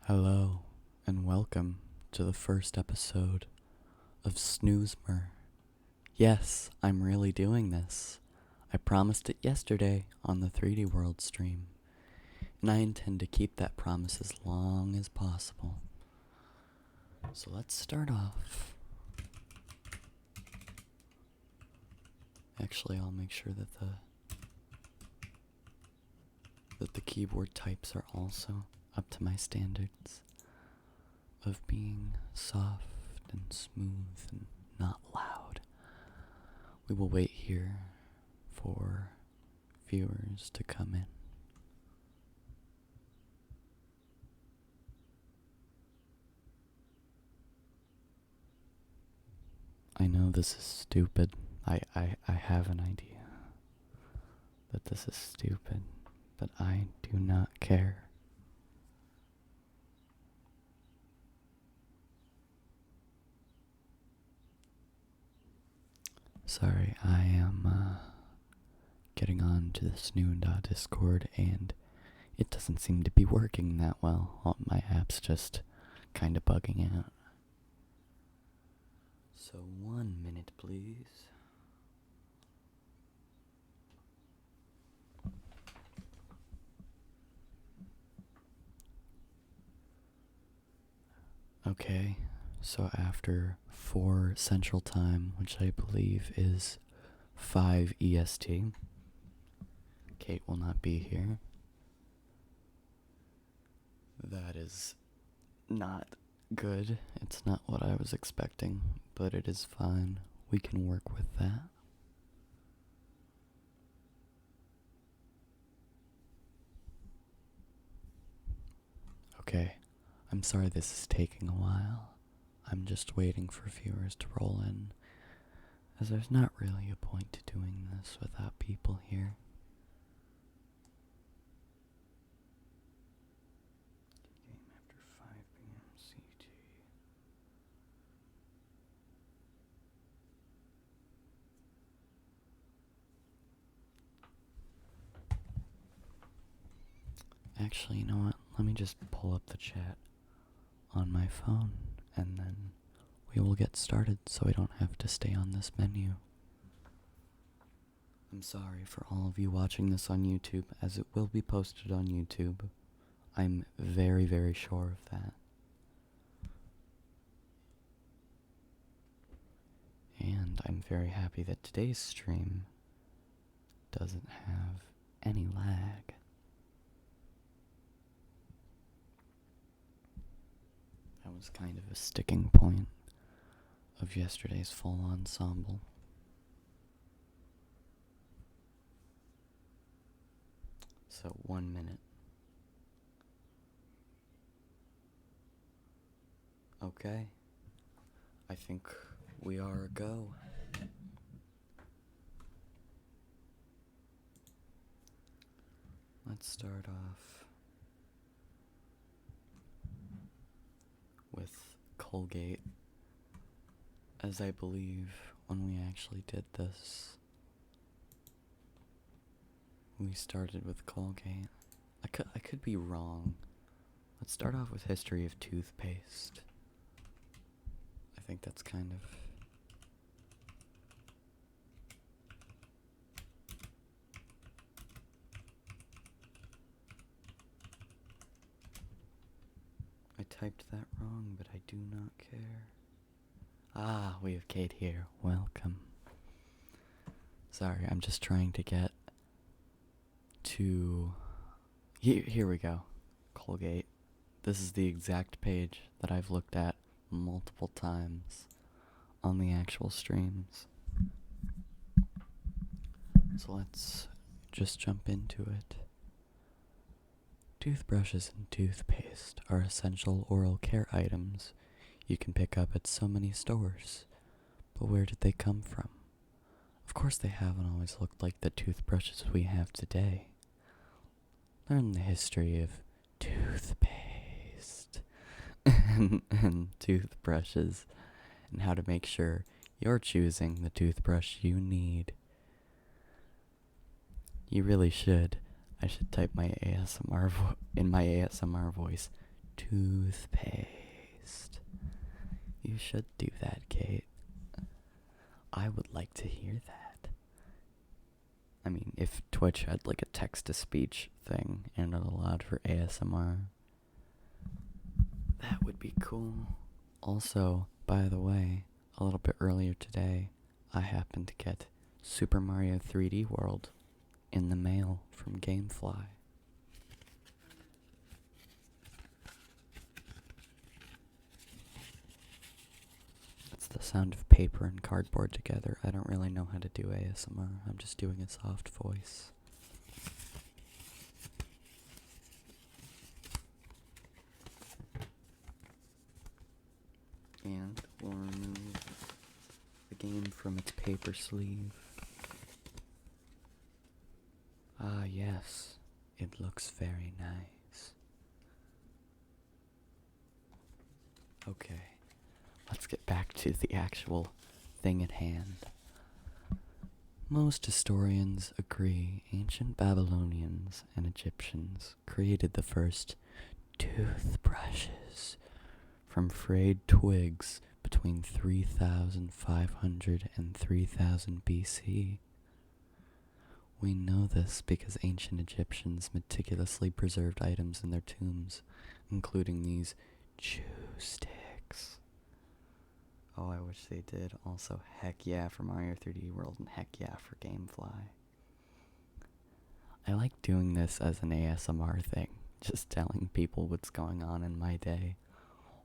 Hello, and welcome to the first episode of SNUSMR. Yes, I'm really doing this. I promised it yesterday on the 3D World stream, and I intend to keep that promise as long as possible. So let's start off. Actually, I'll make sure that the keyboard types are also up to my standards of being soft and smooth and not loud. We will wait here for viewers to come in. I know this is stupid. I have an idea that this is stupid, but I do not care. Sorry, I am getting on to this new Discord, and it doesn't seem to be working that well. All my app's just kind of bugging out. So 1 minute, please. Okay, so after 4 Central Time, which I believe is 5 EST, Kate will not be here. That is not good. It's not what I was expecting, but it is fine. We can work with that. Okay, I'm sorry this is taking a while. I'm just waiting for viewers to roll in, as there's not really a point to doing this without people here. Game after 5 p.m. CT. Actually, you know what? Let me just pull up the chat on my phone, and then we will get started so I don't have to stay on this menu. I'm sorry for all of you watching this on YouTube, as it will be posted on YouTube. I'm very, very sure of that. And I'm very happy that today's stream doesn't have any lag. That was kind of a sticking point of yesterday's full ensemble. So 1 minute. Okay. I think we are a go. Let's start off with Colgate, as I believe when we actually did this, we started with Colgate. I could be wrong. Let's start off with history of toothpaste. I think that's kind of... I typed that wrong, but I do not care. Ah, we have Kate here. Welcome. Sorry, I'm just trying to get to... Here we go. Colgate. This is the exact page that I've looked at multiple times on the actual streams. So let's just jump into it. Toothbrushes and toothpaste are essential oral care items you can pick up at so many stores. But where did they come from? Of course they haven't always looked like the toothbrushes we have today. Learn the history of toothpaste and toothbrushes, and how to make sure you're choosing the toothbrush you need. You really should. I should type my ASMR in my ASMR voice. Toothpaste. You should do that, Kate. I would like to hear that. I mean, if Twitch had like a text-to-speech thing and it allowed for ASMR, that would be cool. Also, by the way, a little bit earlier today, I happened to get Super Mario 3D World in the mail from Gamefly. It's the sound of paper and cardboard together. I don't really know how to do ASMR. I'm just doing a soft voice. And we'll remove the game from its paper sleeve. Ah, yes. It looks very nice. Okay. Let's get back to the actual thing at hand. Most historians agree ancient Babylonians and Egyptians created the first toothbrushes from frayed twigs between 3,500 and 3,000 BC. We know this because ancient Egyptians meticulously preserved items in their tombs, including these chew sticks. Oh, I wish they did. Also, heck yeah for Mario 3D World and heck yeah for Gamefly. I like doing this as an ASMR thing, just telling people what's going on in my day,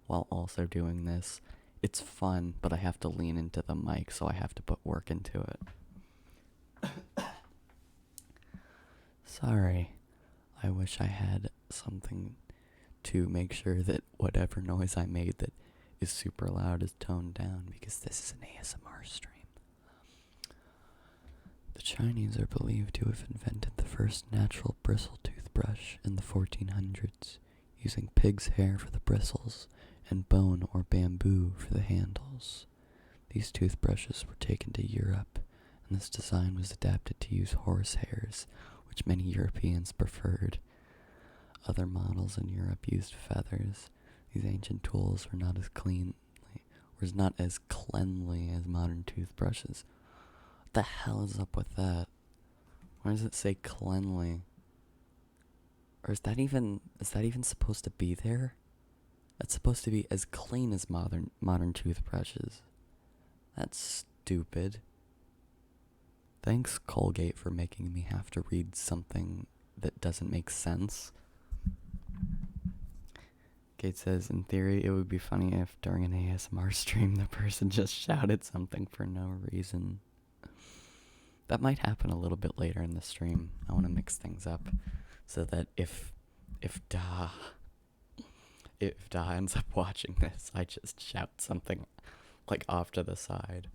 while also doing this. It's fun, but I have to lean into the mic, so I have to put work into it. Sorry. I wish I had something to make sure that whatever noise I made that is super loud is toned down, because this is an ASMR stream. The Chinese are believed to have invented the first natural bristle toothbrush in the 1400s, using pig's hair for the bristles and bone or bamboo for the handles. These toothbrushes were taken to Europe, and this design was adapted to use horse hairs, which many Europeans preferred. Other models in Europe used feathers. These ancient tools were not as cleanly as modern toothbrushes. What the hell is up with that? Why does it say cleanly? Or is that even supposed to be there? That's supposed to be as clean as modern toothbrushes. That's stupid. Thanks, Colgate, for making me have to read something that doesn't make sense. Kate says, in theory, it would be funny if during an ASMR stream the person just shouted something for no reason. That might happen a little bit later in the stream. I want to mix things up so that if Da ends up watching this, I just shout something like off to the side.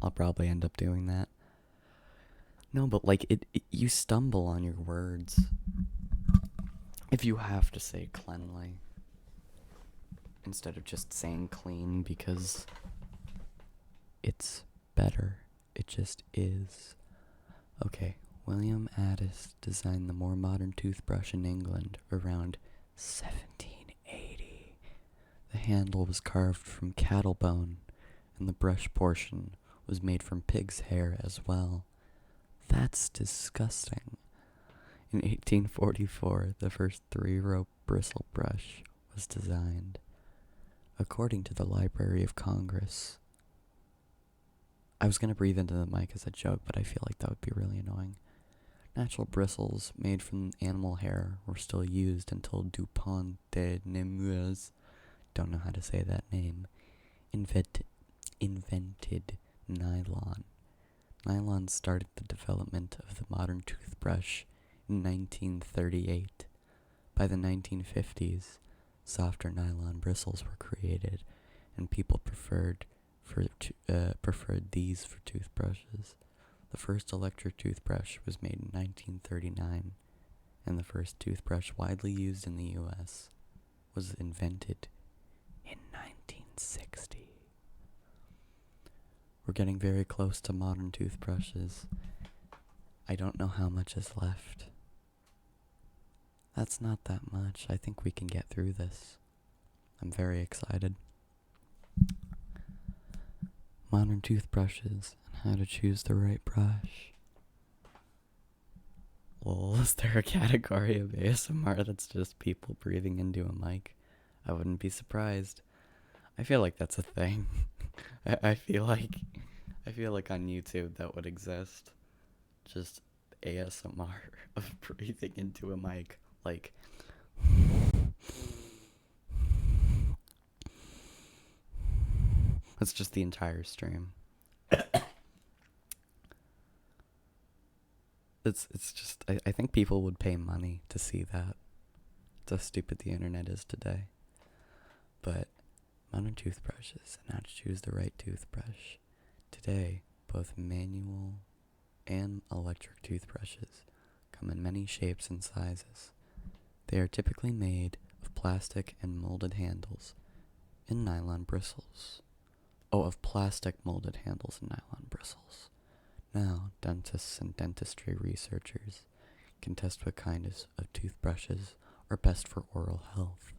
I'll probably end up doing that. No, but like you stumble on your words if you have to say cleanly instead of just saying clean, because it's better. It just is. Okay, William Addis designed the more modern toothbrush in England around 1780. The handle was carved from cattle bone, and the brush portion was made from pig's hair as well. That's disgusting. In 1844, the first 3-row bristle brush was designed. According to the Library of Congress. I was going to breathe into the mic as a joke, but I feel like that would be really annoying. Natural bristles made from animal hair were still used until Dupont de Nemours, don't know how to say that name, invented nylon. Nylon started the development of the modern toothbrush in 1938. By the 1950s, softer nylon bristles were created, and people preferred these for toothbrushes. The first electric toothbrush was made in 1939, and the first toothbrush widely used in the U.S. was invented in 1960. We're getting very close to modern toothbrushes. I don't know how much is left. That's not that much. I think we can get through this. I'm very excited. Modern toothbrushes and how to choose the right brush. Well, is there a category of ASMR that's just people breathing into a mic? I wouldn't be surprised. I feel like that's a thing. I feel like on YouTube that would exist. Just ASMR of breathing into a mic. Like, that's just the entire stream. It's just I think people would pay money to see that. That's how stupid the internet is today. But modern toothbrushes and how to choose the right toothbrush. Today, both manual and electric toothbrushes come in many shapes and sizes. They are typically made of plastic and molded handles and nylon bristles. Oh, of plastic molded handles and nylon bristles. Now, dentists and dentistry researchers can test what kinds of toothbrushes are best for oral health.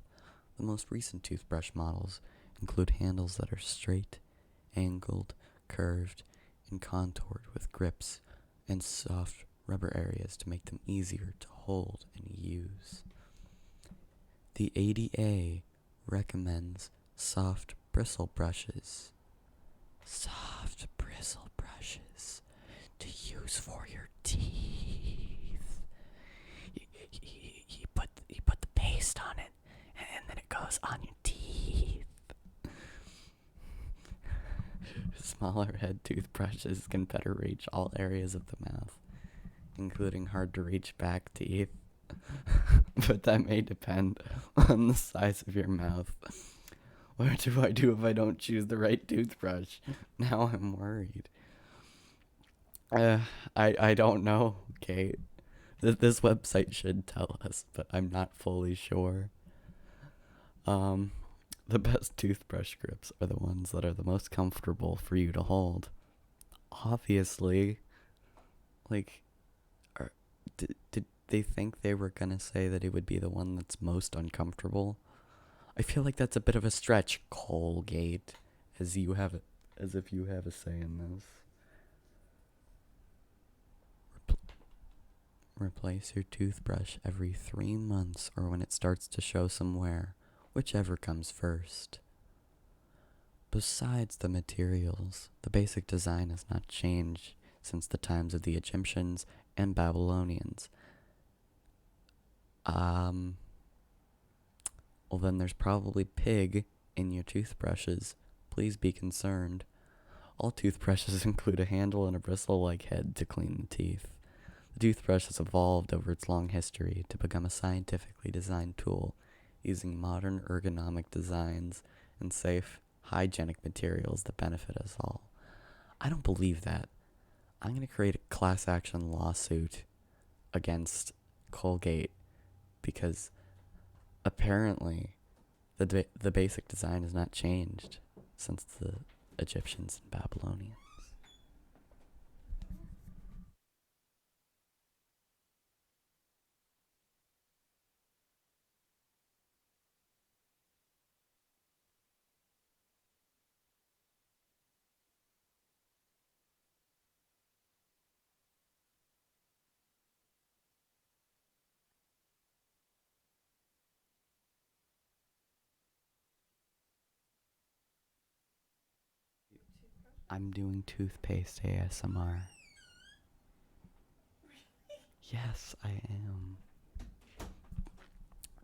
The most recent toothbrush models include handles that are straight, angled, curved, and contoured with grips and soft rubber areas to make them easier to hold and use. The ADA recommends soft bristle brushes. Soft bristle brushes to use for your teeth. You put the paste on it, and then it goes on your teeth. Smaller head toothbrushes can better reach all areas of the mouth, including hard to reach back teeth. But that may depend on the size of your mouth. What do I do if I don't choose the right toothbrush? Now I'm worried. I don't know, Kate. This website should tell us, but I'm not fully sure. The best toothbrush grips are the ones that are the most comfortable for you to hold. Obviously, like, did they think they were gonna say that it would be the one that's most uncomfortable? I feel like that's a bit of a stretch, Colgate, as if you have a say in this. Replace your toothbrush every 3 months or when it starts to show some wear, whichever comes first. Besides the materials, the basic design has not changed since the times of the Egyptians and Babylonians. Well, then there's probably pig in your toothbrushes. Please be concerned. All toothbrushes include a handle and a bristle-like head to clean the teeth. The toothbrush has evolved over its long history to become a scientifically designed tool using modern ergonomic designs and safe, hygienic materials that benefit us all. I don't believe that. I'm going to create a class action lawsuit against Colgate because apparently the basic design has not changed since the Egyptians and Babylonians. I'm doing toothpaste ASMR. Yes, I am.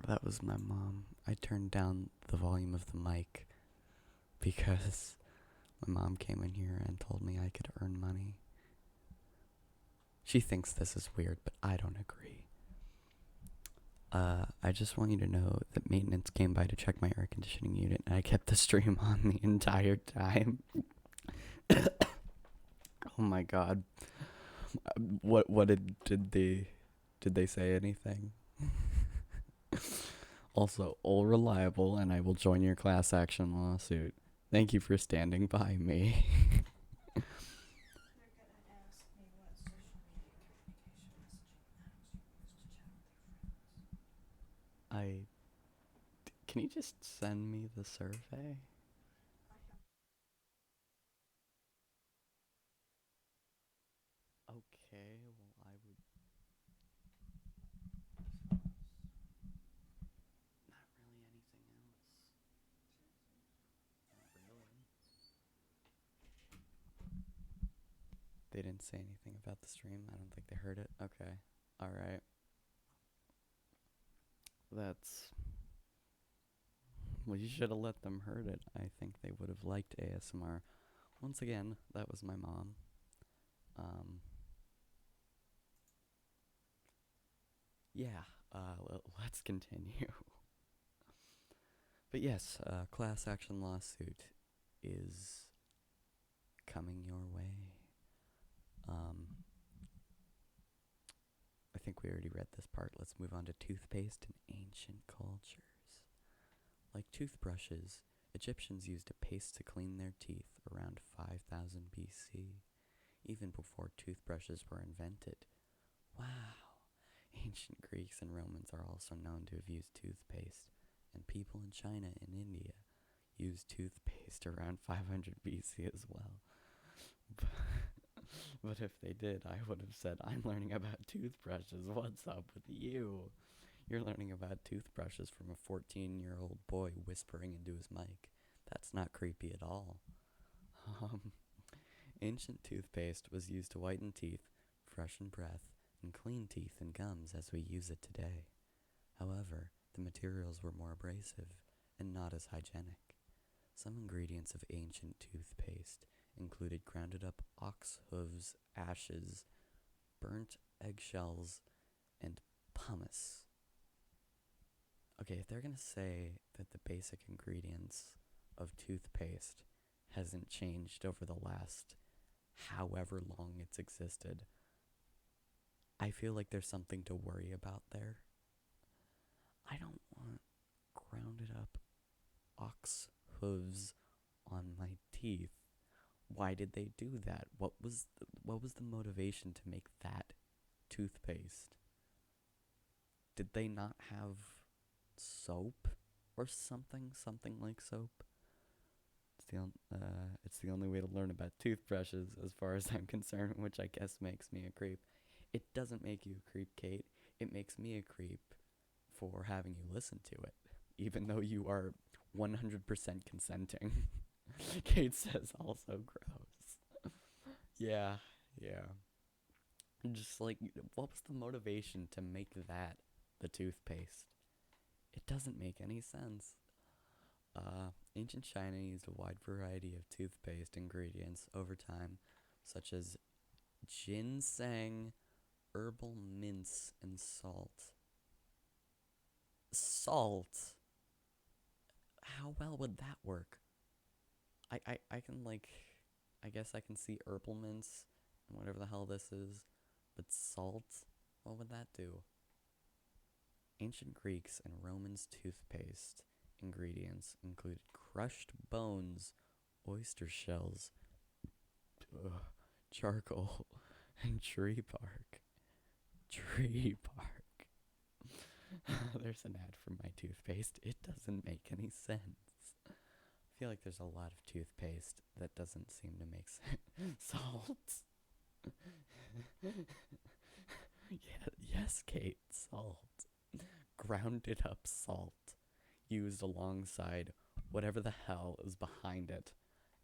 That was my mom. I turned down the volume of the mic because my mom came in here and told me I could earn money. She thinks this is weird, but I don't agree. I just want you to know that maintenance came by to check my air conditioning unit, and I kept the stream on the entire time. Oh my god. What did they say anything? Also, all reliable, and I will join your class action lawsuit. Thank you for standing by me. I Can you just send me the survey? Okay, well, I would. Not really anything else. Not really. They didn't say anything about the stream. I don't think they heard it. Okay. Alright. That's. Well, you should have let them heard it. I think they would have liked ASMR. Once again, that was my mom. Yeah, let's continue. But yes, class action lawsuit is coming your way. I think we already read this part. Let's move on to toothpaste in ancient cultures. Like toothbrushes, Egyptians used a paste to clean their teeth around 5000 BC, even before toothbrushes were invented. Wow! Ancient Greeks and Romans are also known to have used toothpaste, and people in China and India used toothpaste around 500 BC as well. But if they did, I would have said, I'm learning about toothbrushes. What's up with you? You're learning about toothbrushes from a 14-year-old boy whispering into his mic. That's not creepy at all. Um, Ancient toothpaste was used to whiten teeth, freshen breath, and clean teeth and gums as we use it today. However, the materials were more abrasive and not as hygienic. Some ingredients of ancient toothpaste included grounded up ox hooves, ashes, burnt eggshells, and pumice. Okay, if they're gonna say that the basic ingredients of toothpaste hasn't changed over the last however long it's existed, I feel like there's something to worry about there. I don't want grounded up ox hooves on my teeth. Why did they do that? What was the motivation to make that toothpaste? Did they not have soap or something like soap? It's the only way to learn about toothbrushes as far as I'm concerned, which I guess makes me a creep. It doesn't make you a creep, Kate. It makes me a creep for having you listen to it, even though you are 100% consenting. Kate says also gross. Yeah, yeah. Just like, what was the motivation to make that the toothpaste? It doesn't make any sense. Ancient China used a wide variety of toothpaste ingredients over time, such as ginseng, herbal mints, and salt. Salt? How well would that work? I can, like, I guess I can see herbal mints and whatever the hell this is, but salt? What would that do? Ancient Greeks and Romans toothpaste ingredients included crushed bones, oyster shells, charcoal, and tree bark. Tree bark. There's an ad for my toothpaste. It doesn't make any sense. I feel like there's a lot of toothpaste that doesn't seem to make sense. Salt. Yeah, yes, Kate, salt. Grounded up salt used alongside whatever the hell is behind it,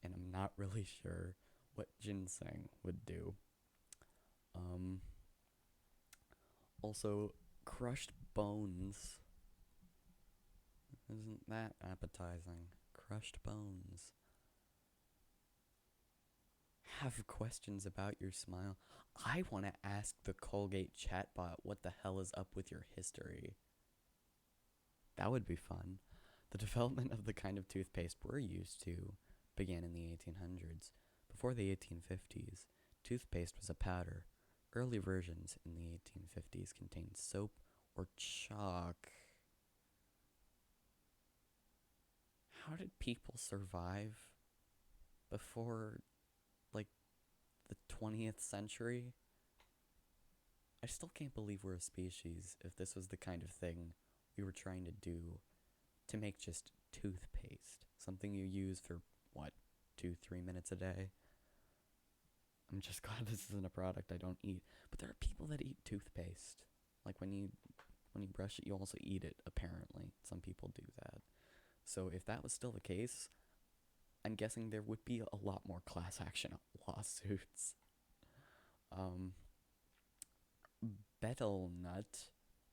and I'm not really sure what ginseng would do. Also, crushed bones. Isn't that appetizing? Crushed bones. Have questions about your smile? I want to ask the Colgate chatbot what the hell is up with your history. That would be fun. The development of the kind of toothpaste we're used to began in the 1800s. Before the 1850s, toothpaste was a powder. Early versions in the 1850s contained soap or chalk. How did people survive before, like, the 20th century? I still can't believe we're a species if this was the kind of thing we were trying to do to make just toothpaste, something you use for, 2-3 minutes a day. I'm just glad this isn't a product I don't eat. But there are people that eat toothpaste. Like when you brush it, you also eat it, apparently. Some people do that. So if that was still the case, I'm guessing there would be a lot more class action lawsuits. Betel nut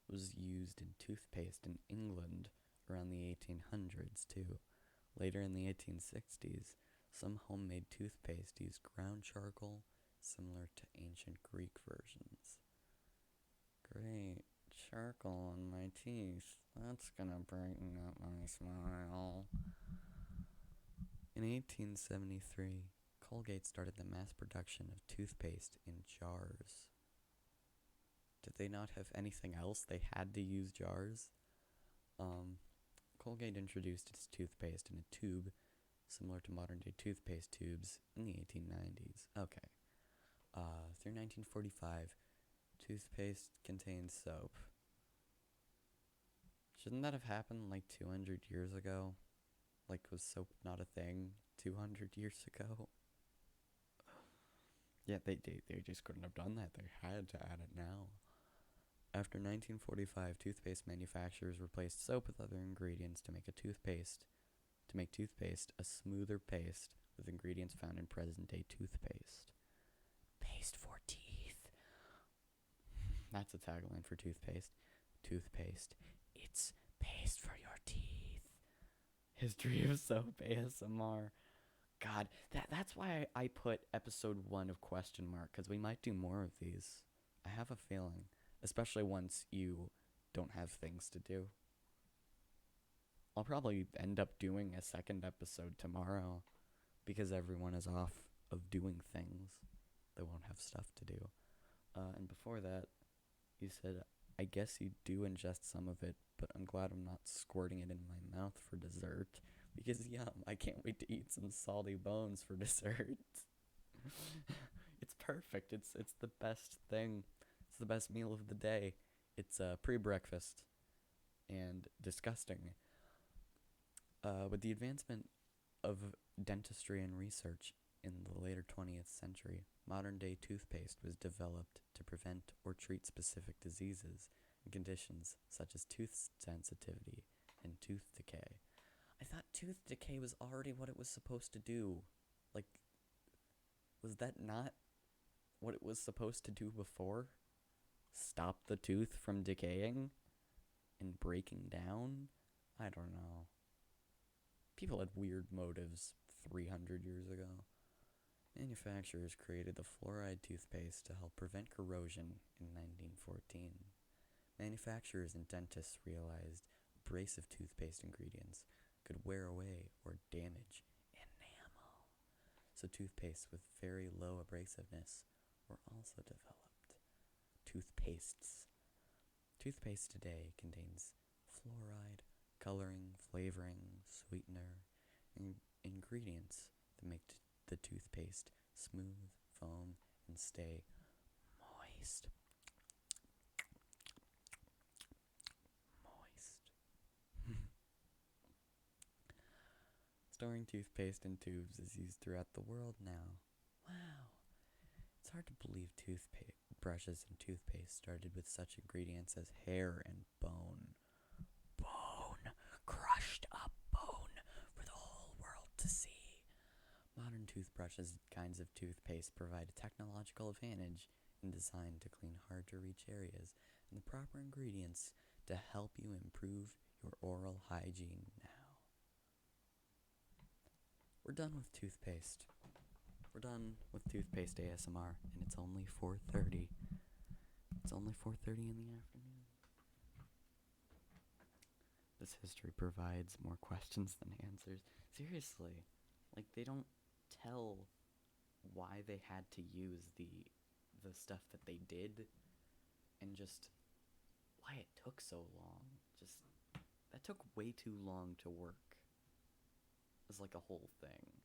was used in toothpaste in England around the 1800s too. Later in the 1860s, some homemade toothpaste used ground charcoal, similar to ancient Greek versions. Great, charcoal on my teeth. That's gonna brighten up my smile. In 1873, Colgate started the mass production of toothpaste in jars. Did they not have anything else? They had to use jars. Colgate introduced its toothpaste in a tube, similar to modern-day toothpaste tubes, in the 1890s. Okay. Through 1945, toothpaste contained soap. Shouldn't that have happened like 200 years ago? Like, was soap not a thing 200 years ago? Yeah, they just couldn't have done that. They had to add it now. After 1945, toothpaste manufacturers replaced soap with other ingredients to make toothpaste a smoother paste with ingredients found in present-day toothpaste. Paste for teeth. That's a tagline for toothpaste. Toothpaste, it's paste for your teeth. History of soap ASMR. God, that's why I put episode 1 of question mark, because we might do more of these. I have a feeling. Especially once you don't have things to do. I'll probably end up doing a second episode tomorrow because everyone is off of doing things. They won't have stuff to do. And before that, you said, I guess you do ingest some of it, but I'm glad I'm not squirting it in my mouth for dessert. Because, yum, I can't wait to eat some salty bones for dessert. It's perfect. It's the best thing. It's the best meal of the day. It's pre-breakfast and disgusting. With the advancement of dentistry and research in the later 20th century, modern-day toothpaste was developed to prevent or treat specific diseases and conditions such as tooth sensitivity and tooth decay. I thought tooth decay was already what it was supposed to do. Like, was that not what it was supposed to do before? Stop the tooth from decaying and breaking down? I don't know. People had weird motives 300 years ago. Manufacturers created the fluoride toothpaste to help prevent corrosion in 1914. Manufacturers and dentists realized abrasive toothpaste ingredients could wear away or damage enamel. So toothpastes with very low abrasiveness were also developed. Toothpastes. Toothpaste today contains fluoride, coloring, flavoring, sweetener, and ingredients that make the toothpaste smooth, foam, and stay moist. Moist. Storing toothpaste in tubes is used throughout the world now. Wow. It's hard to believe brushes and toothpaste started with such ingredients as hair and bone. Bone! Crushed up bone for the whole world to see. Modern toothbrushes and kinds of toothpaste provide a technological advantage in design to clean hard-to-reach areas and the proper ingredients to help you improve your oral hygiene now. We're done with toothpaste. We're done with toothpaste ASMR, and it's only 4:30. It's only 4:30 in the afternoon. This history provides more questions than answers. Seriously, like, they don't tell why they had to use the stuff that they did, and just why it took so long. Just, that took way too long to work. It's like a whole thing.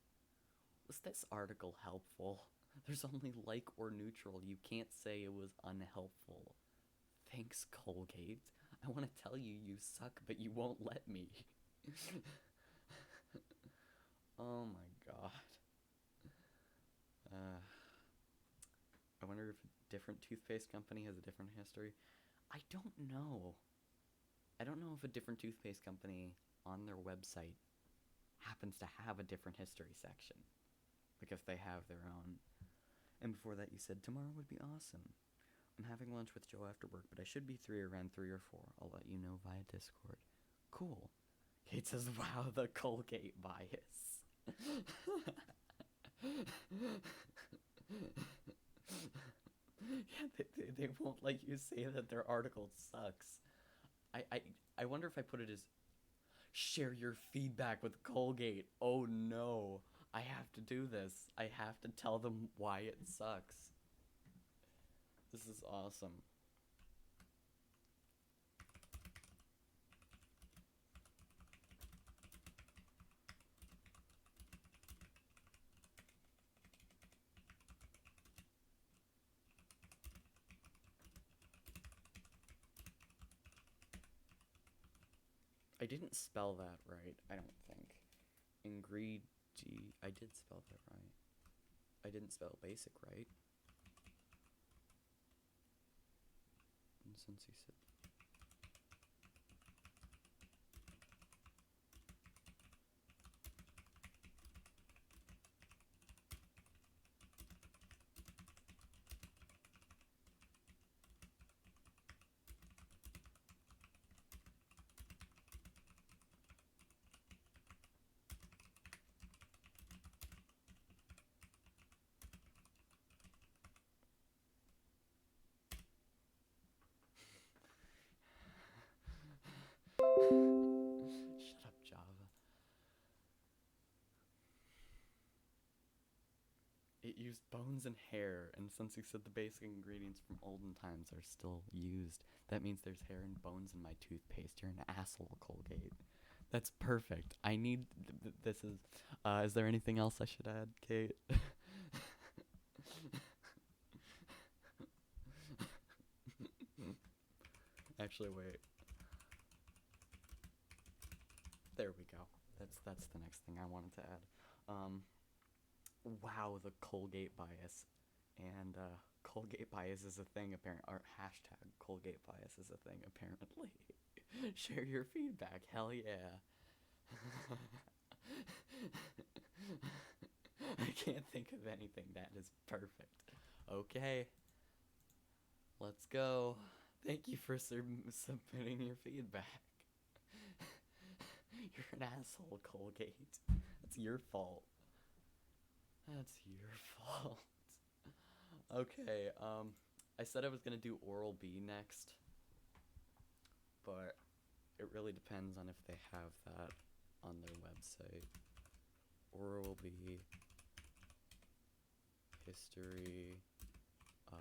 Was this article helpful? There's only like or neutral. You can't say it was unhelpful. Thanks, Colgate. I want to tell you you suck, but you won't let me. Oh my god. Uh, I wonder if a different toothpaste company has a different history. I don't know. I don't know if a different toothpaste company on their website happens to have a different history section. Like if they have their own. And before that, you said tomorrow would be awesome. I'm having lunch with Joe after work, but I should be around 3 or 4. I'll let you know via Discord. Cool. Kate says, wow, the Colgate bias. Yeah, they won't let you say that their article sucks. I wonder if I put it as share your feedback with Colgate. Oh no. I have to do this. I have to tell them why it sucks. This is awesome. I didn't spell that right, I don't think. I did spell that right. I didn't spell basic right. And since he said shut up, Java. It used bones and hair, and since he said the basic ingredients from olden times are still used, that means there's hair and bones in my toothpaste. You're an asshole, Colgate. That's perfect. I need. This is. Is there anything else I should add, Kate? Actually, wait. There we go. That's the next thing I wanted to add. Wow, the Colgate bias, and Colgate bias is a thing apparently. Or hashtag Colgate bias is a thing apparently. Share your feedback. Hell yeah. I can't think of anything that is perfect. Okay, let's go. Thank you for submitting your feedback. You're an asshole, Colgate. That's your fault. That's your fault. Okay, I said I was gonna do Oral B next, but it really depends on if they have that on their website. Oral B history of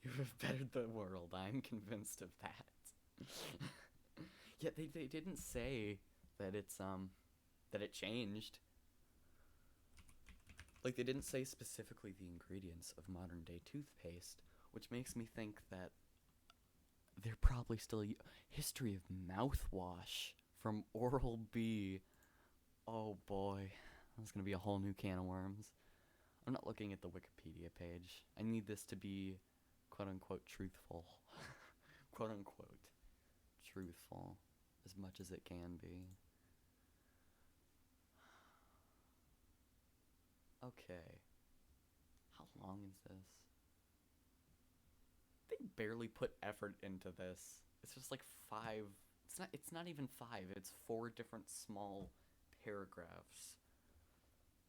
you have bettered the world. I'm convinced of that. Yeah, they didn't say that it's that it changed. Like, they didn't say specifically the ingredients of modern day toothpaste, which makes me think that they're probably still history of mouthwash from Oral B. Oh boy, that's gonna be a whole new can of worms. I'm not looking at the Wikipedia page. I need this to be quote unquote truthful. Quote unquote truthful as much as it can be. Okay. How long is this? They barely put effort into this. It's just like 5. It's not even 5. It's 4 different small paragraphs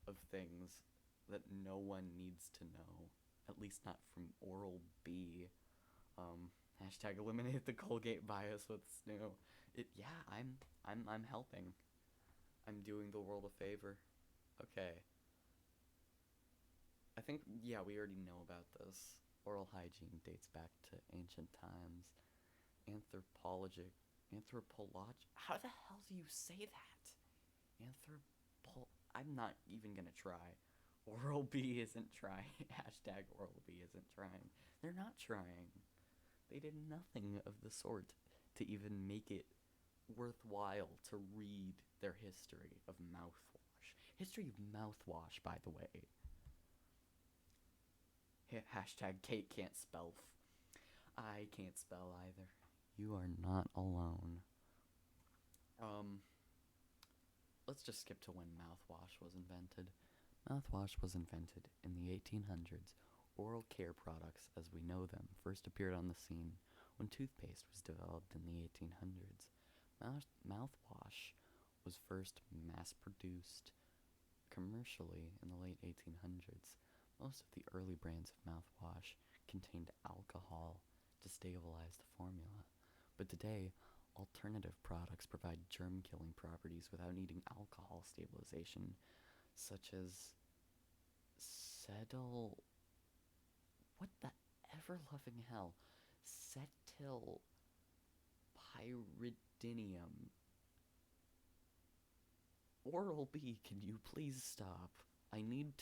of things that no one needs to know. At least not from Oral B. Hashtag eliminate the Colgate bias with SNU. Yeah, I'm helping. I'm doing the world a favor. Okay. I think, yeah, we already know about this. Oral hygiene dates back to ancient times. Anthropologic. How the hell do you say that? I'm not even gonna try. Oral B isn't trying. Hashtag Oral B isn't trying. They're not trying. They did nothing of the sort to even make it worthwhile to read their history of mouthwash. History of mouthwash, by the way. Hashtag Kate can't spell. I can't spell either. You are not alone. Let's just skip to when mouthwash was invented. Mouthwash was invented in the 1800s. Oral care products, as we know them, first appeared on the scene when toothpaste was developed in the 1800s. Mouthwash was first mass-produced commercially in the late 1800s. Most of the early brands of mouthwash contained alcohol to stabilize the formula, but today, alternative products provide germ-killing properties without needing alcohol stabilization, such as what the ever-loving hell? Cetylpyridinium. Oral-B, can you please stop? I need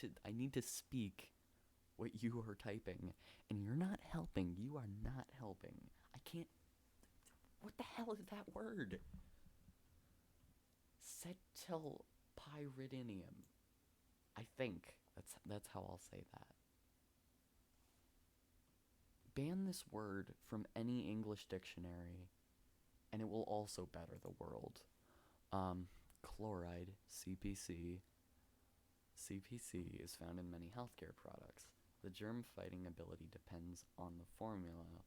to speak what you are typing, and you're not helping. You are not helping. I can't. What the hell is that word? Cetylpyridinium. I think that's how I'll say that. Ban this word from any English dictionary, and it will also better the world. Chloride, CPC. CPC is found in many healthcare products. The germ-fighting ability depends on the formula,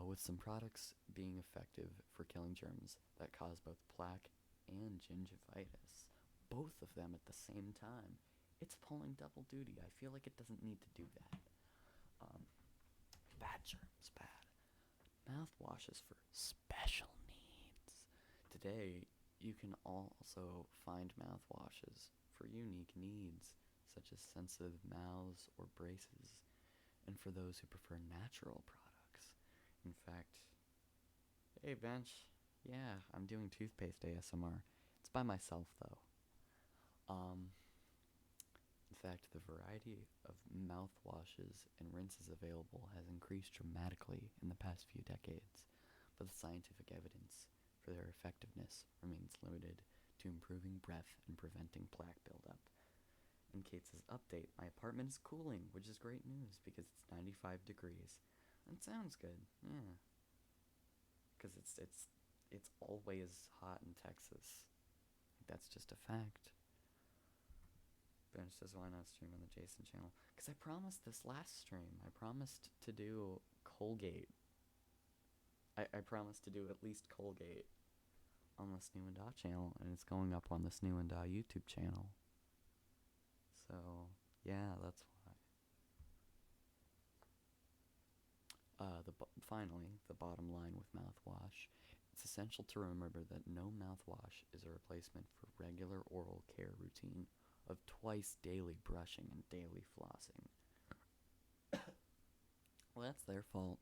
with some products being effective for killing germs that cause both plaque and gingivitis. Both of them at the same time. It's pulling double duty. I feel like it doesn't need to do that. Bad germs, bad. Mouthwash is for special needs. Today, you can also find mouthwashes for unique needs, such as sensitive mouths or braces, and for those who prefer natural products. In fact, hey Bench, yeah, I'm doing toothpaste ASMR. It's by myself though. In fact, the variety of mouthwashes and rinses available has increased dramatically in the past few decades, but the scientific evidence for their effectiveness remains limited to improving breath and preventing plaque buildup. In Kate's update, my apartment is cooling, which is great news because it's 95 degrees. That sounds good, yeah. Because it's always hot in Texas. That's just a fact. Bench says, why not stream on the Jason channel? Because I promised this last stream. I promised to do Colgate. I promised to do at least Colgate on the SNU and Da channel, and it's going up on the SNU and Da YouTube channel. So, yeah, that's why. Finally, the bottom line with mouthwash. It's essential to remember that no mouthwash is a replacement for regular oral care routine of twice daily brushing and daily flossing. Well, that's their fault.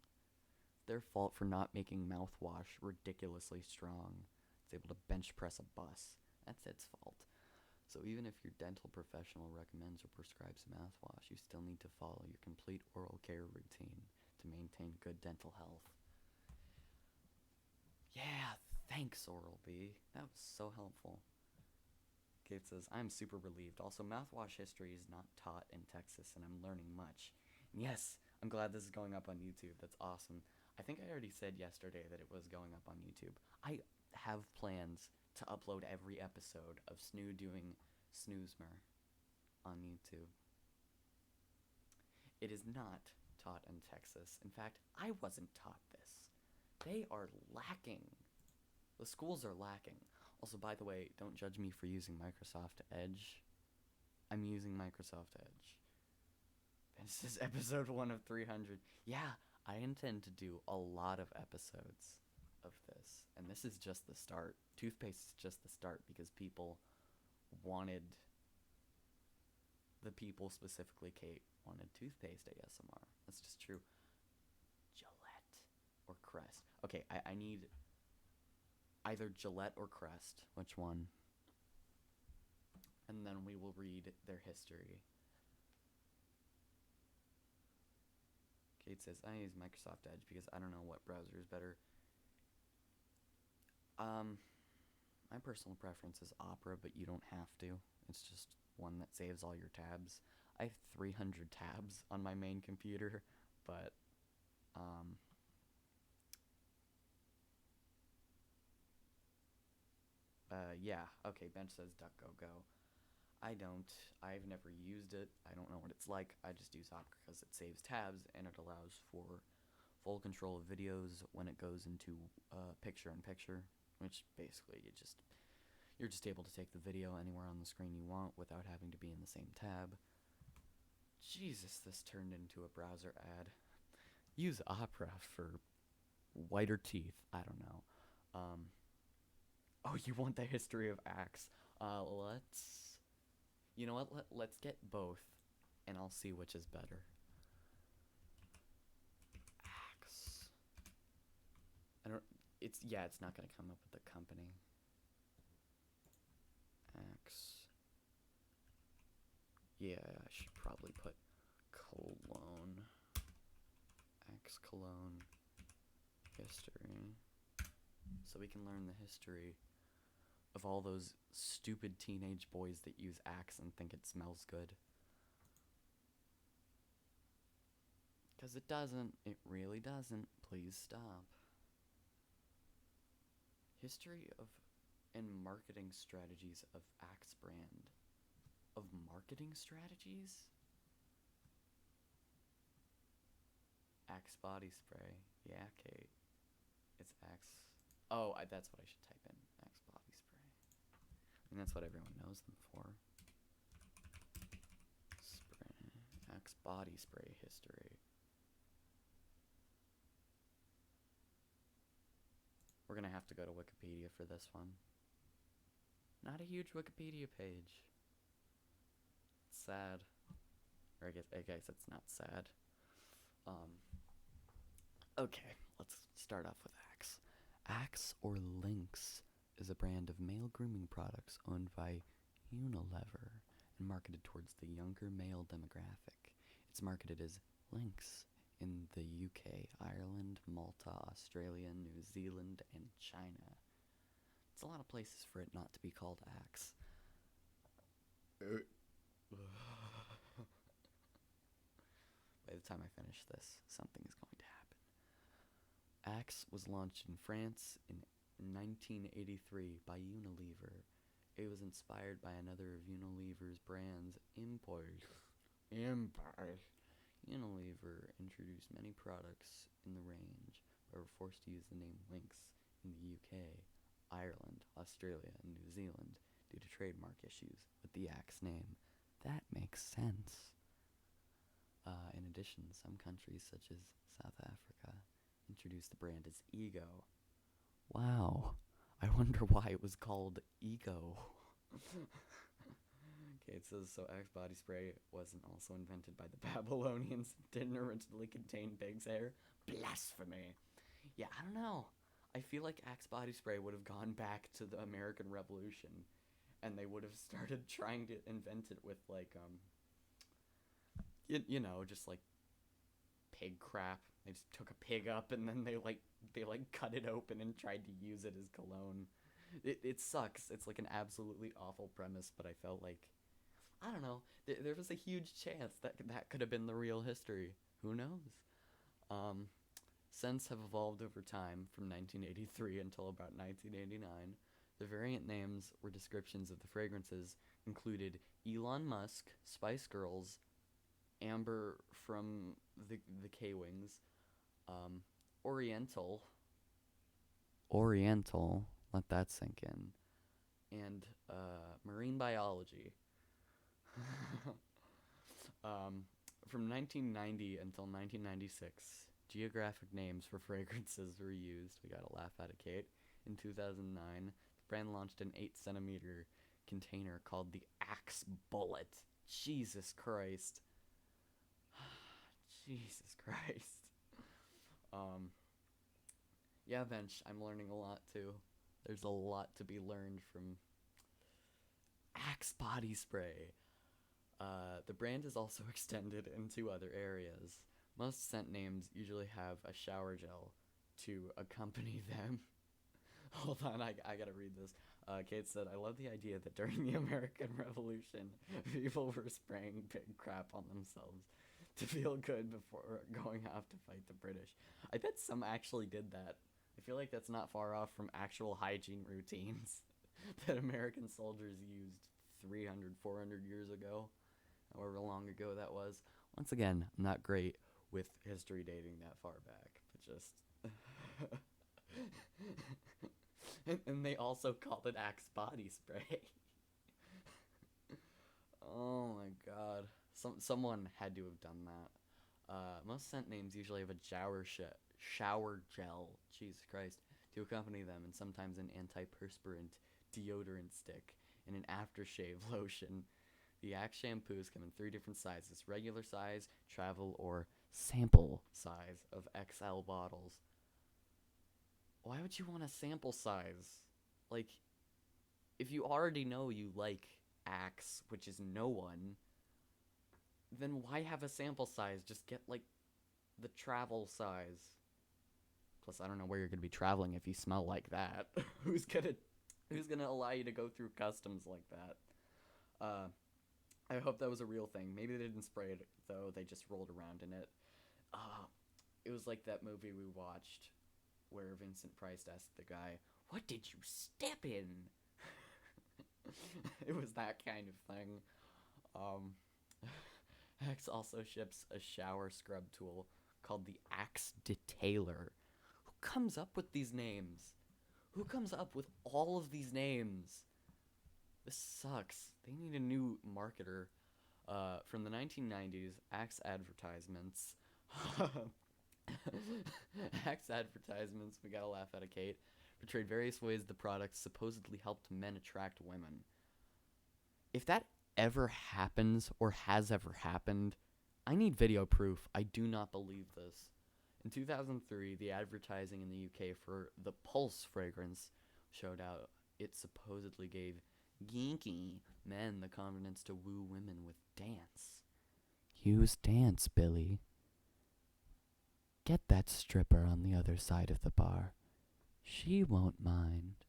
Their fault for not making mouthwash ridiculously strong. It's able to bench press a bus. That's its fault. So even if your dental professional recommends or prescribes mouthwash, you still need to follow your complete oral care routine to maintain good dental health. Yeah, thanks, Oral-B. That was so helpful. Kate says, I'm super relieved. Also, mouthwash history is not taught in Texas, and I'm learning much. And yes, I'm glad this is going up on YouTube. That's awesome. I think I already said yesterday that it was going up on YouTube. I have plans to upload every episode of SNU doing SNUSMR on YouTube. It is not taught in Texas. In fact, I wasn't taught this. They are lacking. The schools are lacking. Also, by the way, don't judge me for using Microsoft Edge. I'm using Microsoft Edge. This is episode 1 of 300. Yeah, I intend to do a lot of episodes of this. And this is just the start. Toothpaste is just the start because people wanted... The people, specifically Kate, wanted toothpaste ASMR. That's just true. Gillette or Crest. Okay, I need either Gillette or Crest. Which one? And then we will read their history. Kate says, I use Microsoft Edge because I don't know what browser is better. Um, my personal preference is Opera, but you don't have to. It's just one that saves all your tabs. I have 300 tabs on my main computer, but um, yeah. Okay, Bench says DuckDuckGo. I don't. I've never used it. I don't know what it's like. I just use Opera because it saves tabs and it allows for full control of videos when it goes into picture-in-picture, which basically you're just able to take the video anywhere on the screen you want without having to be in the same tab. Jesus, this turned into a browser ad. Use Opera for whiter teeth. I don't know. Oh, you want the history of Axe? Let's. You know what? Let's get both, and I'll see which is better. Axe. I don't. It's yeah. It's not gonna come up with the company. Axe. Yeah, I should probably put Cologne. Axe Cologne history. So we can learn the history of all those stupid teenage boys that use Axe and think it smells good. Because it doesn't. It really doesn't. Please stop. History of and marketing strategies of Axe brand. Of marketing strategies? Axe body spray. Yeah, Kate. It's Axe. Oh, that's what I should type in. Axe body spray. I mean, that's what everyone knows them for. Spray. Axe body spray history. We're gonna have to go to Wikipedia for this one. Not a huge Wikipedia page. It's sad. Or I guess it's not sad. Okay, let's start off with Axe. Axe or Lynx is a brand of male grooming products owned by Unilever and marketed towards the younger male demographic. It's marketed as Lynx in the UK, Ireland, Malta, Australia, New Zealand, and China. It's a lot of places for it not to be called Axe. By the time I finish this, something is going to happen. Axe was launched in France in 1983 by Unilever. It was inspired by another of Unilever's brands, Impulse. Unilever introduced many products in the range, but were forced to use the name Lynx in the UK, Ireland, Australia, and New Zealand due to trademark issues with the Axe name. That makes sense. In addition, some countries, such as South Africa, introduced the brand as Ego. Wow. I wonder why it was called Ego. Okay, it says, so Axe body spray wasn't also invented by the Babylonians. Didn't originally contain pig's hair. Blasphemy. Yeah, I don't know. I feel like Axe body spray would have gone back to the American Revolution, and they would have started trying to invent it with, like, you know, just, like, pig crap. They just took a pig up, and then they cut it open and tried to use it as cologne. It sucks. It's, like, an absolutely awful premise, but I felt like, I don't know. There was a huge chance that could have been the real history. Who knows? Scents have evolved over time from 1983 until about 1989. The variant names or descriptions of the fragrances included Elon Musk, Spice Girls, Amber from the K-Wings, Oriental, let that sink in, and marine biology. From 1990 until 1996, geographic names for fragrances were used. We gotta laugh at it, Kate. In 2009, the brand launched an 8 centimeter container called the Axe Bullet. Jesus Christ. Jesus Christ. Yeah, Bench, I'm learning a lot too. There's a lot to be learned from Axe body spray. The brand is also extended into other areas. Most scent names usually have a shower gel to accompany them. Hold on, I gotta read this. Kate said, I love the idea that during the American Revolution, people were spraying big crap on themselves to feel good before going off to fight the British. I bet some actually did that. I feel like that's not far off from actual hygiene routines that American soldiers used 300, 400 years ago, however long ago that was. Once again, I'm not great with history dating that far back, but just. And they also called it Axe body spray. Oh my god. Someone had to have done that. Most scent names usually have a shower gel, Jesus Christ, to accompany them, and sometimes an antiperspirant deodorant stick and an aftershave lotion. The Axe shampoos come in 3 different sizes: regular size, travel, or sample size of XL bottles. Why would you want a sample size? Like, if you already know you like Axe, which is no one, then why have a sample size? Just get, like, the travel size. Plus, I don't know where you're gonna be traveling if you smell like that. Who's gonna allow you to go through customs like that? I hope that was a real thing. Maybe they didn't spray it, though. They just rolled around in it. It was like that movie we watched where Vincent Price asked the guy, "What did you step in?" It was that kind of thing. Axe also ships a shower scrub tool called the Axe Detailer. Who comes up with these names? Who comes up with all of these names? This sucks. They need a new marketer. From the 1990s, Axe advertisements. Axe advertisements, we gotta laugh at a Kate, portrayed various ways the products supposedly helped men attract women. If that ever happens or has ever happened, I need video proof. I do not believe this. In 2003, the advertising in the UK for the Pulse fragrance showed out it supposedly gave geeky men the confidence to woo women with dance. Use dance, Billy. Get that stripper on the other side of the bar. She won't mind.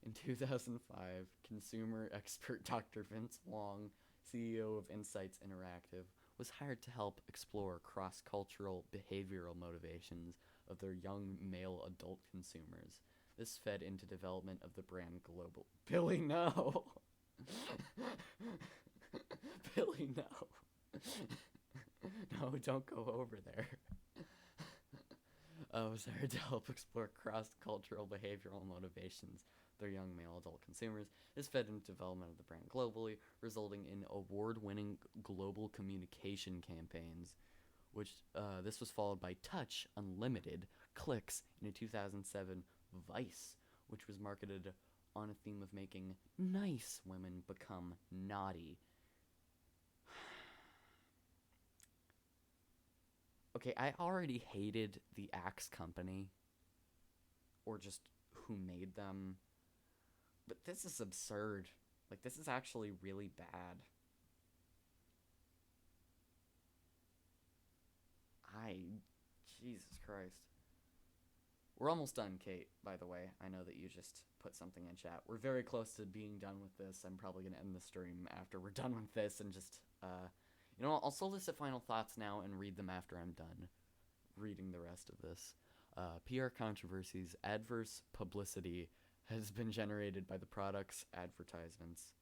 In 2005, consumer expert Dr. Vince Wong, CEO of Insights Interactive, was hired to help explore cross-cultural behavioral motivations of their young male adult consumers. This fed into development of the brand Global. Billy, no! Billy, no! No, don't go over there. Was hired to help explore cross-cultural behavioral motivations of their young male adult consumers. This fed into development of the brand globally, resulting in award-winning global communication campaigns, which this was followed by Touch Unlimited Clicks in a 2007 Vice, which was marketed on a theme of making nice women become naughty. Okay, I already hated the Axe company, or just who made them, but this is absurd. Like, this is actually really bad. Jesus Christ. We're almost done, Kate, by the way. I know that you just put something in chat. We're very close to being done with this. I'm probably going to end the stream after we're done with this and just, I'll solicit final thoughts now and read them after I'm done reading the rest of this. PR controversies, adverse publicity has been generated by the product's advertisements.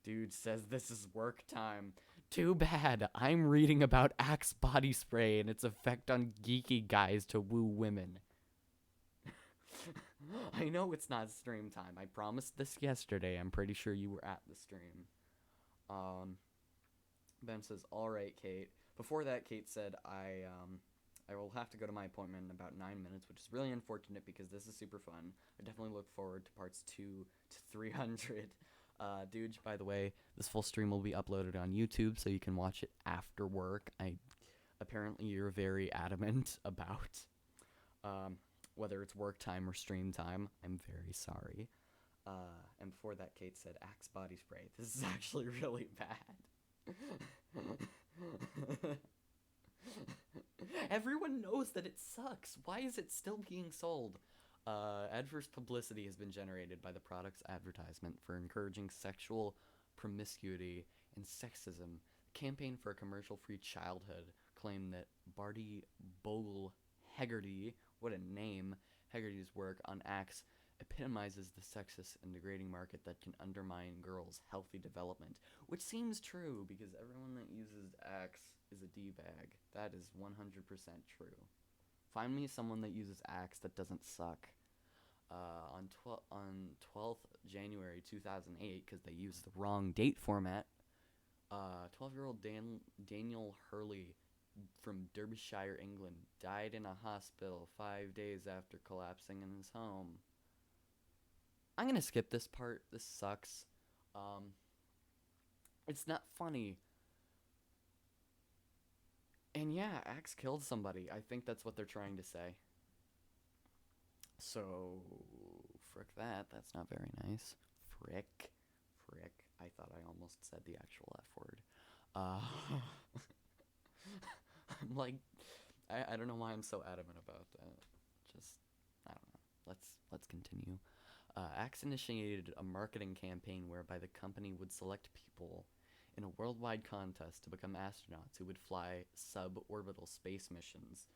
Dude says this is work time. Too bad. I'm reading about Axe body spray and its effect on geeky guys to woo women. I know it's not stream time. I promised this yesterday. I'm pretty sure you were at the stream. Ben says, "Alright, Kate." Before that, Kate said, I will have to go to my appointment in about 9 minutes, which is really unfortunate because this is super fun. I definitely look forward to parts 2 to 300. Dude, by the way, this full stream will be uploaded on YouTube, so you can watch it after work. Apparently you're very adamant about whether it's work time or stream time. I'm very sorry. And before that, Kate said, Axe body spray. This is actually really bad. Everyone knows that it sucks. Why is it still being sold? Adverse publicity has been generated by the product's advertisement for encouraging sexual promiscuity and sexism. The Campaign for a Commercial-Free Childhood claimed that Barty Bogle Hegarty, what a name, Hegarty's work on Axe epitomizes the sexist and degrading market that can undermine girls' healthy development. Which seems true, because everyone that uses Axe is a D-bag. That is 100% true. Find me someone that uses Axe that doesn't suck. On 12th January 2008, because they used the wrong date format, 12-year-old Daniel Hurley from Derbyshire, England, died in a hospital 5 days after collapsing in his home. I'm gonna skip this part. This sucks. It's not funny. And yeah, Axe killed somebody. I think that's what they're trying to say. So, frick that. That's not very nice. Frick. I thought I almost said the actual F word. I'm like, I don't know why I'm so adamant about that. Just, I don't know. Let's continue. Axe initiated a marketing campaign whereby the company would select people in a worldwide contest to become astronauts who would fly suborbital space missions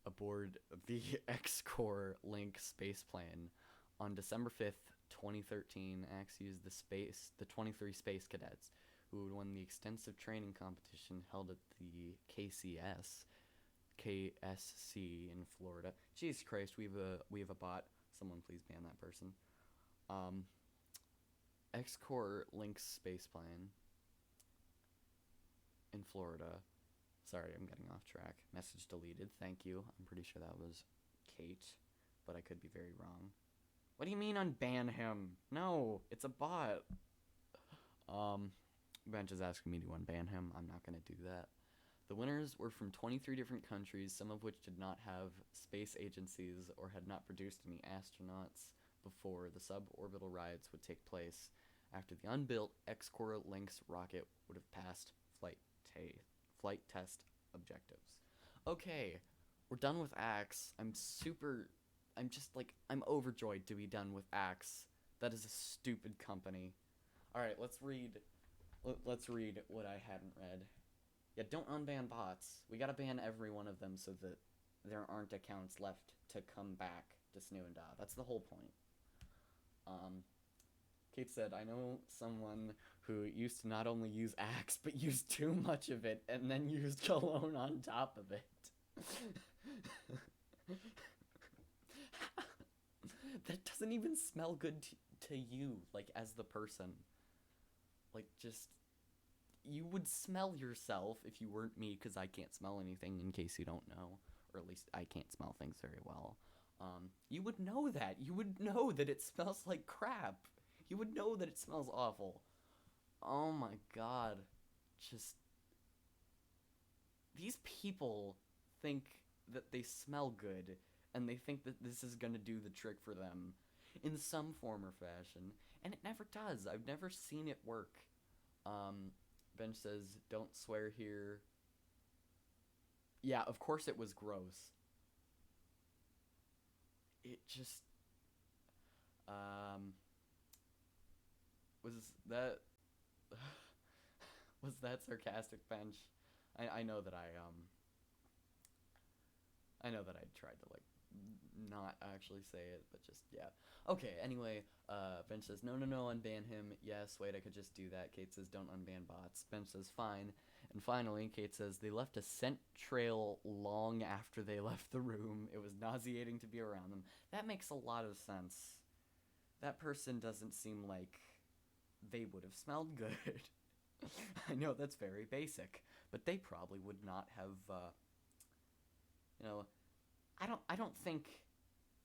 aboard the X-Core Link spaceplane. On December 5th, 2013, Axe used the 23 space cadets who would win the extensive training competition held at the KSC in Florida. Jesus Christ, we have a bot. Someone please ban that person. X-Core Link spaceplane in Florida. Sorry, I'm getting off track. Message deleted. Thank you. I'm pretty sure that was Kate, but I could be very wrong. What do you mean unban him? No, it's a bot. Bench is asking me to unban him. I'm not gonna do that. The winners were from 23 different countries, some of which did not have space agencies or had not produced any astronauts before the suborbital rides would take place after the unbuilt X-Core Lynx rocket would have passed flight test objectives. Okay, we're done with Axe. I'm overjoyed to be done with Axe. That is a stupid company. Alright, let's read what I hadn't read. Yeah, don't unban bots. We gotta ban every one of them so that there aren't accounts left to come back to Snoo and Da. That's the whole point. Kate said, I know someone who used to not only use Axe, but used too much of it, and then used cologne on top of it. That doesn't even smell good to you, like, as the person. Like, just... You would smell yourself if you weren't me, because I can't smell anything, in case you don't know. Or at least I can't smell things very well. You would know that. You would know that it smells like crap. You would know that it smells awful. Oh my god. Just... These people think that they smell good, and they think that this is gonna do the trick for them in some form or fashion, and it never does. I've never seen it work. Bench says, don't swear here. Yeah, of course it was gross. It just... Was that... Was that sarcastic, Bench? I know that I know that I tried to, like, not actually say it, but just, yeah. Okay, anyway, Bench says, no, unban him. Yes, wait, I could just do that. Kate says, don't unban bots. Bench says, fine. And finally, Kate says, they left a scent trail long after they left the room. It was nauseating to be around them. That makes a lot of sense. That person doesn't seem like they would have smelled good. I know that's very basic, but they probably would not have, I don't think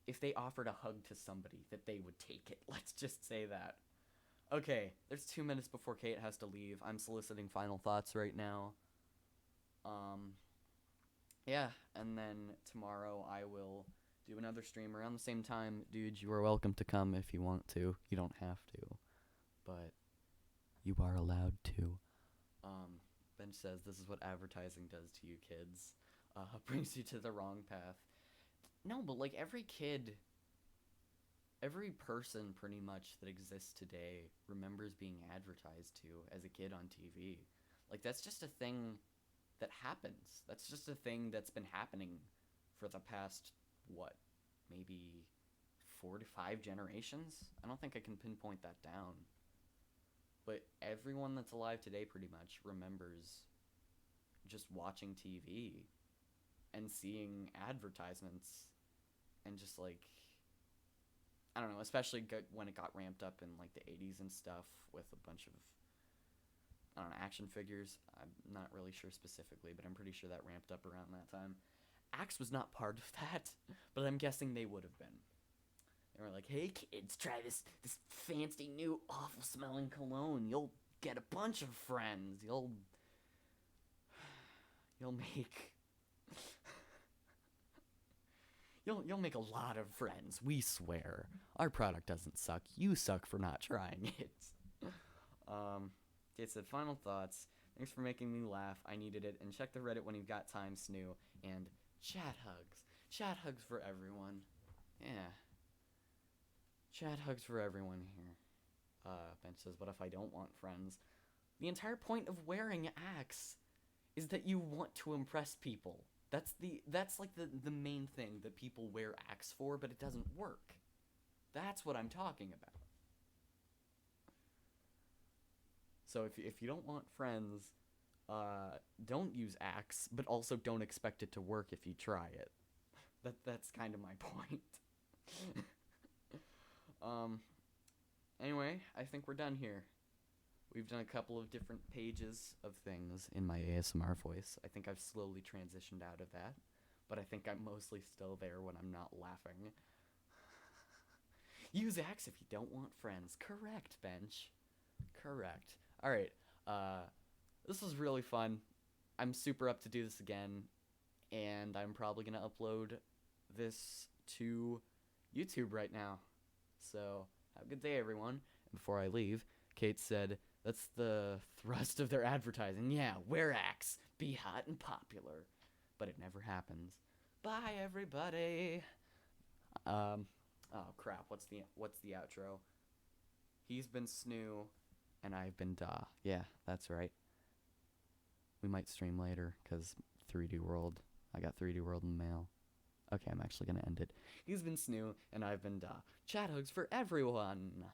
if they offered a hug to somebody that they would take it. Let's just say that. Okay, there's 2 minutes before Kate has to leave. I'm soliciting final thoughts right now. Yeah, and then tomorrow I will do another stream around the same time. Dude, you are welcome to come if you want to. You don't have to, but you are allowed to. Bench says, this is what advertising does to you kids. Brings you to the wrong path. No, but, like, every kid every person pretty much that exists today remembers being advertised to as a kid on TV. Like, that's just a thing that happens. That's just a thing that's been happening for the past, what, maybe 4 to 5 generations? I don't think I can pinpoint that down. But everyone that's alive today pretty much remembers just watching TV and seeing advertisements and just like, I don't know, especially when it got ramped up in like the 80s and stuff with a bunch of, I don't know, action figures. I'm not really sure specifically, but I'm pretty sure that ramped up around that time. Axe was not part of that, but I'm guessing they would have been. They were like, hey kids, try this fancy new awful smelling cologne. You'll get a bunch of friends. You'll make You'll make a lot of friends, we swear. Our product doesn't suck. You suck for not trying it. Okay, so final thoughts. Thanks for making me laugh. I needed it. And check the Reddit when you've got time, Snoo. And chat hugs. Chat hugs for everyone. Yeah. Chat hugs for everyone here. Ben says, what if I don't want friends? The entire point of wearing Axe is that you want to impress people. That's like the main thing that people wear Axe for, but it doesn't work. That's what I'm talking about. So if you don't want friends, don't use Axe, but also don't expect it to work if you try it. That's kind of my point. Anyway, I think we're done here. We've done a couple of different pages of things in my ASMR voice. I think I've slowly transitioned out of that, but I think I'm mostly still there when I'm not laughing. Use Axe if you don't want friends. Correct, Bench. Correct. Alright, this was really fun. I'm super up to do this again, and I'm probably going to upload this to YouTube right now. So, have a good day, everyone. And before I leave, Kate said, that's the thrust of their advertising. Yeah, wear Axe. Be hot and popular. But it never happens. Bye, everybody. Oh, crap. What's the outro? He's been Snoo, and I've been Da. Yeah, that's right. We might stream later, because 3D World. I got 3D World in the mail. Okay, I'm actually going to end it. He's been Snoo, and I've been Da. Chat hugs for everyone.